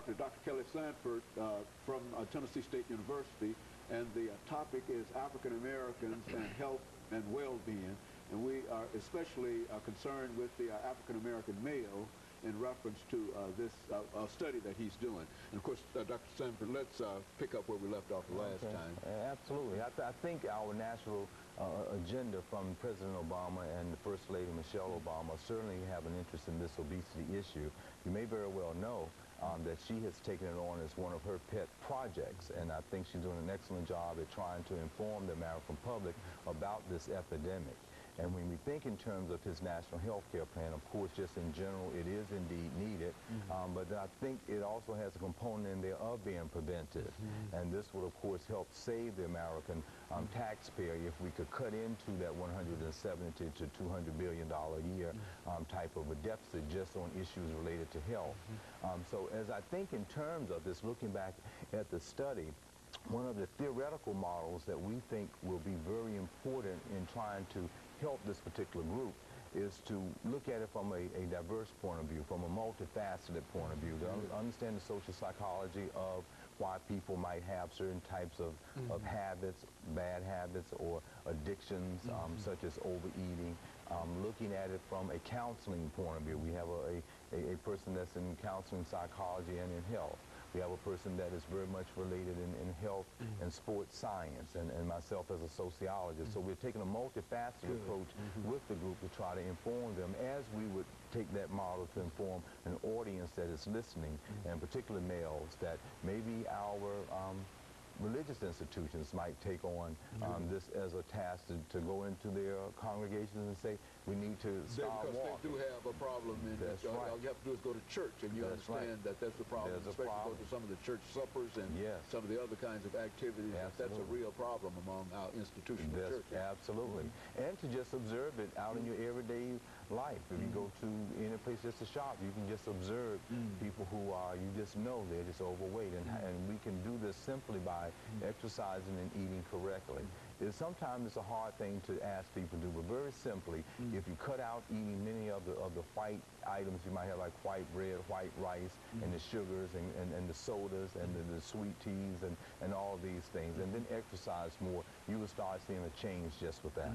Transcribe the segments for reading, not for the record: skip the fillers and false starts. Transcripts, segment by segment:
talking to Dr. Kelly Sanford from Tennessee State University, and the topic is African Americans and health and well-being. And we are especially concerned with the African American male in reference to this study that he's doing. And of course, Dr. Sanford, let's pick up where we left off the last time. Absolutely. I think our national agenda from President Obama and the First Lady Michelle Obama certainly have an interest in this obesity issue. You may very well know that she has taken it on as one of her pet projects, and I think she's doing an excellent job at trying to inform the American public about this epidemic. And when we think in terms of his national health care plan, of course, just in general, it is indeed needed. But I think it also has a component in there of being preventive. And this would, of course, help save the American taxpayer if we could cut into that $170 to $200 billion a year type of a deficit just on issues related to health. So as I think in terms of this, looking back at the study, one of the theoretical models that we think will be very important in trying to help this particular group is to look at it from a diverse point of view, from a multifaceted point of view, to understand the social psychology of why people might have certain types of habits, bad habits, or addictions, such as overeating. Looking at it from a counseling point of view, we have a person that's in counseling psychology and in health. We have a person that is very much related in health and sports science, and myself as a sociologist. So we're taking a multifaceted approach with the group to try to inform them, as we would take that model to inform an audience that is listening, and particularly males, that maybe our religious institutions might take on this as a task to go into their congregations and say, we need to start walking. Because they do have a problem, and that's right. All you have to do is go to church, and you understand that that's the problem, especially go to some of the church suppers and some of the other kinds of activities. That's a real problem among our institutional churches. Absolutely. And to just observe it out in your everyday life. If you go to any place just to shop, you can just observe people who are, you just know they're just overweight, and we can do this simply by exercising and eating correctly. Sometimes it's a hard thing to ask people to do, but very simply, if you cut out eating many of the white items you might have, like white bread, white rice, and the sugars, and the sodas, and the sweet teas, and all of these things, and then exercise more, you will start seeing a change just with that.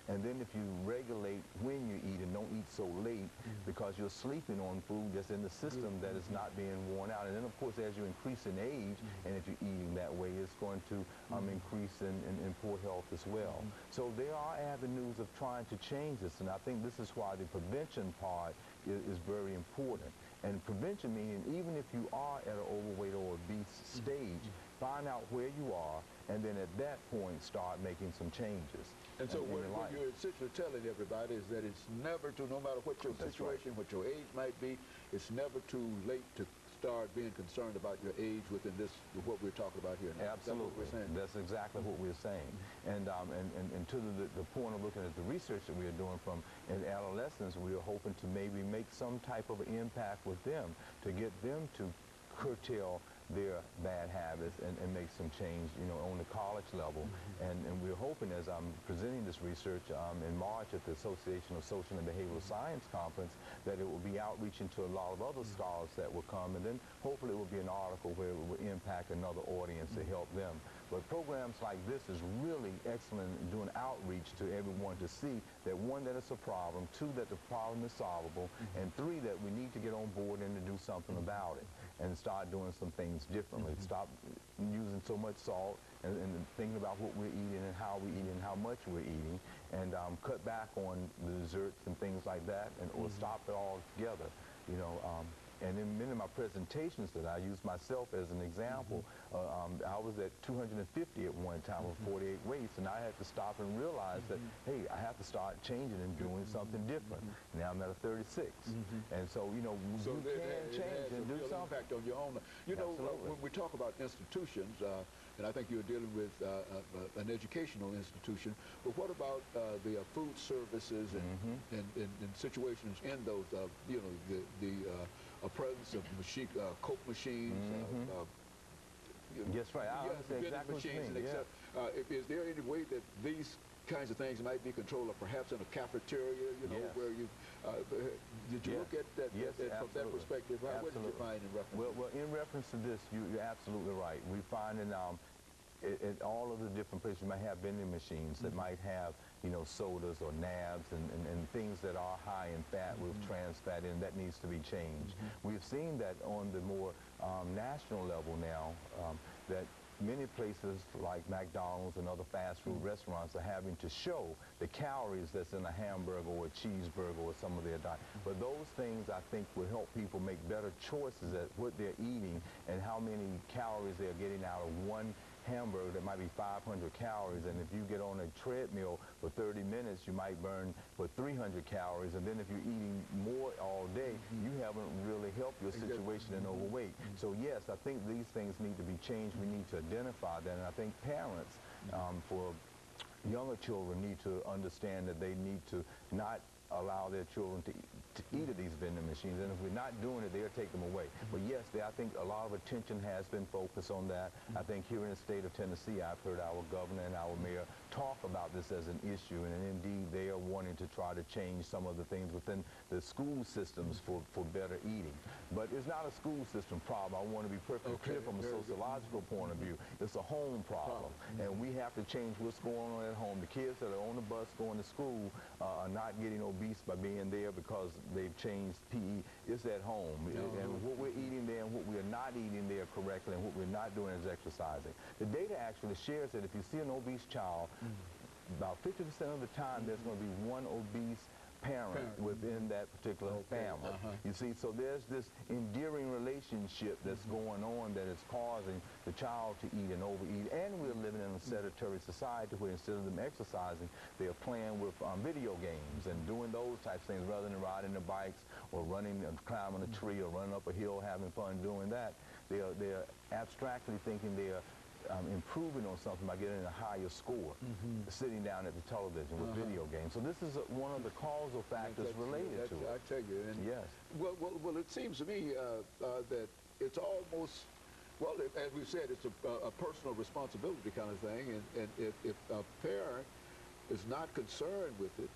And then if you regulate when you eat and don't eat so late, because you're sleeping on food that's in the system that is not being worn out. And then, of course, as you increase in age, and if you're eating that way, it's going to increase in poor health as well. So there are avenues of trying to change this, and I think this is why the prevention part is very important. And prevention meaning even if you are at an overweight or obese stage, find out where you are, and then at that point start making some changes. And so what you're essentially telling everybody is that it's never too, no matter what your situation, what your age might be, it's never too late to start being concerned about your age within this, what we're talking about here now. Absolutely. That's exactly what we're saying. And to the point of looking at the research that we are doing from in adolescents, we are hoping to maybe make some type of impact with them to get them to curtail their bad habits and make some change, on the college level. And we're hoping, as I'm presenting this research in March at the Association of Social and Behavioral Science Conference, that it will be outreaching to a lot of other scholars that will come, and then hopefully it will be an article where it will impact another audience to help them. But programs like this is really excellent in doing outreach to everyone to see that, one, that it's a problem, two, that the problem is solvable, and three, that we need to get on board and to do something about it and start doing some things differently. Stop using so much salt and thinking about what we're eating and how we eat and how much we're eating, and cut back on the desserts and things like that, and or stop it all together. And in many of my presentations that I use myself as an example, I was at 250 at one time with 48 weights, and I had to stop and realize that, hey, I have to start changing and doing something different. Now I'm at a 36. And so, you can change and do something. Impact on your own. When we talk about institutions, and I think you're dealing with an educational institution, but what about the food services and situations in those, presence of Coke machines, yes, right. I understand exactly what you mean. Is there any way that these kinds of things might be controlled, or perhaps in a cafeteria, you know, Yes. where you, did you look at that, Yes, from that perspective? What did you find in reference to Well, in reference to this, you're absolutely right. We find in all of the different places you might have vending machines that might have, you know, sodas or nabs and things that are high in fat with trans fat in, that needs to be changed. We've seen that on the more national level now, that many places like McDonald's and other fast food restaurants are having to show the calories that's in a hamburger or a cheeseburger or some of their diet. But those things, I think, will help people make better choices at what they're eating and how many calories they're getting out of one hamburger that might be 500 calories, and if you get on a treadmill for 30 minutes, you might burn for 300 calories, and then if you're eating more all day, you haven't really helped your situation in overweight. So yes, I think these things need to be changed. We need to identify that, and I think parents for younger children need to understand that they need to not allow their children to eat at these vending machines, and if we're not doing it, they'll take them away. But yes, I think a lot of attention has been focused on that. I think here in the state of Tennessee, I've heard our governor and our mayor talk about this as an issue, and indeed they are wanting to try to change some of the things within the school systems for better eating. But it's not a school system problem. I want to be perfectly clear from a sociological point of view. It's a home problem, and we have to change what's going on at home. The kids that are on the bus going to school are not getting obese by being there because they've changed PE. It's at home, and what we're eating there and what we're not eating there correctly and what we're not doing is exercising. The data actually shares that if you see an obese child, about 50% of the time there's going to be one obese parent within that particular family. You see, so there's this endearing relationship that's going on that is causing the child to eat and overeat, and we're living in a sedentary society where instead of them exercising, they're playing with video games and doing those types of things rather than riding the bikes or running and climbing a tree or running up a hill having fun doing that. They're abstractly thinking they're improving on something by getting a higher score, sitting down at the television with video games. So this is one of the causal factors related to it. I tell you, and yes. Well, it seems to me that it's almost, well, as we said, it's a personal responsibility kind of thing, and if a parent is not concerned with it,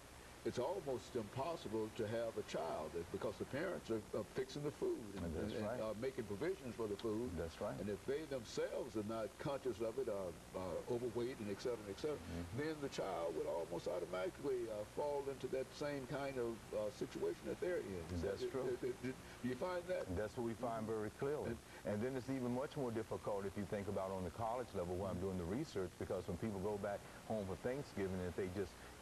it's almost impossible to have a child because the parents are fixing the food and making provisions for the food. That's right. And if they themselves are not conscious of it, overweight and et cetera, then the child would almost automatically fall into that same kind of situation that they're in. That's true. Do you find that? That's what we find very clearly. And then it's even much more difficult if you think about on the college level where I'm doing the research, because when people go back home for Thanksgiving,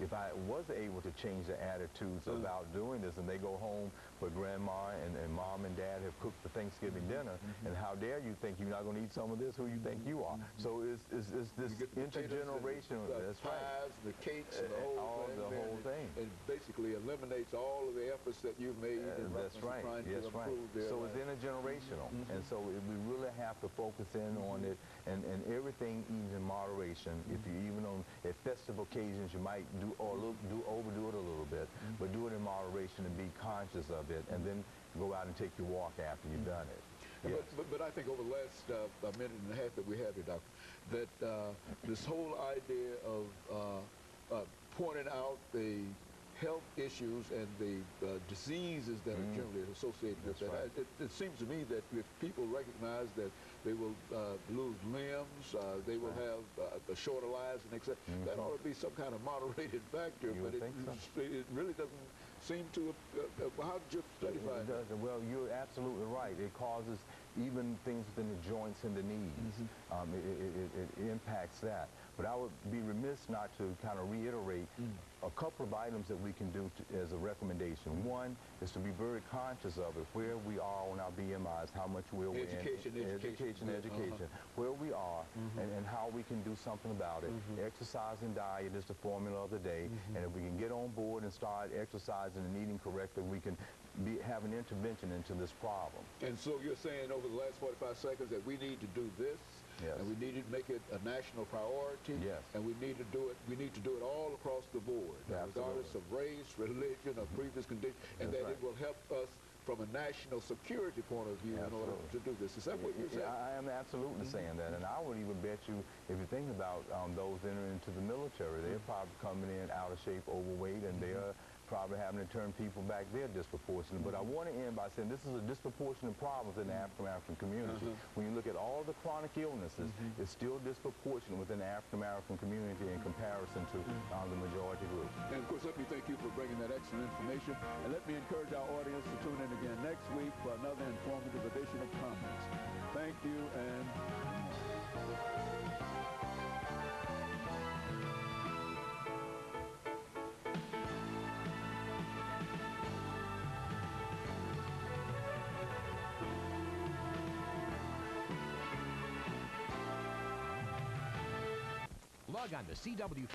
if I was able to change their attitudes about doing this, and they go home where grandma and mom and dad have cooked the Thanksgiving dinner, and how dare you think you're not going to eat some of this, who you think you are. So it's this intergenerational, that's right. Pies, the cakes, and the whole thing. It basically eliminates all of the efforts that you've made in that's right. trying to improve their So life. it's intergenerational, and so we really have to focus in on it, and everything eats in moderation. If you even at festive occasions, you might overdo it a little bit, but do it in moderation and be conscious of it, and then go out and take your walk after you've done it. Yes. But I think over the last minute and a half that we have here, Doctor, that this whole idea of pointing out the health issues and the diseases that are generally associated with that. It seems to me that if people recognize that they will lose limbs, they will have shorter lives, and etc., that ought to be some kind of moderated factor. You but it really doesn't seem to. How did you study that? Well, you're absolutely right. It causes even things within the joints and the knees. It impacts that. But I would be remiss not to kind of reiterate a couple of items that we can do as a recommendation. One is to be very conscious of it, where we are on our BMIs, how much we're weighing. Education, where we are, and how we can do something about it. Exercise and diet is the formula of the day, and if we can get on board and start exercising and eating correctly, we can have an intervention into this problem. And so you're saying over the last 45 seconds that we need to do this, and we need to make it a national priority, and we need to do it. We need to do it all across the board, regardless of race, religion, or previous condition, and that it will help us from a national security point of view in order to do this. Is that what you're saying? I am absolutely saying that, and I would even bet you, if you think about those entering into the military, they're probably coming in out of shape, overweight, and they're probably having to turn people back there disproportionately. But I want to end by saying this is a disproportionate problem in the African-American community. When you look at all the chronic illnesses, it's still disproportionate within the African-American community in comparison to the majority group. And of course, let me thank you for bringing that excellent information. And let me encourage our audience to tune in again next week for another informative edition of Comments. Thank you, and log on to CW.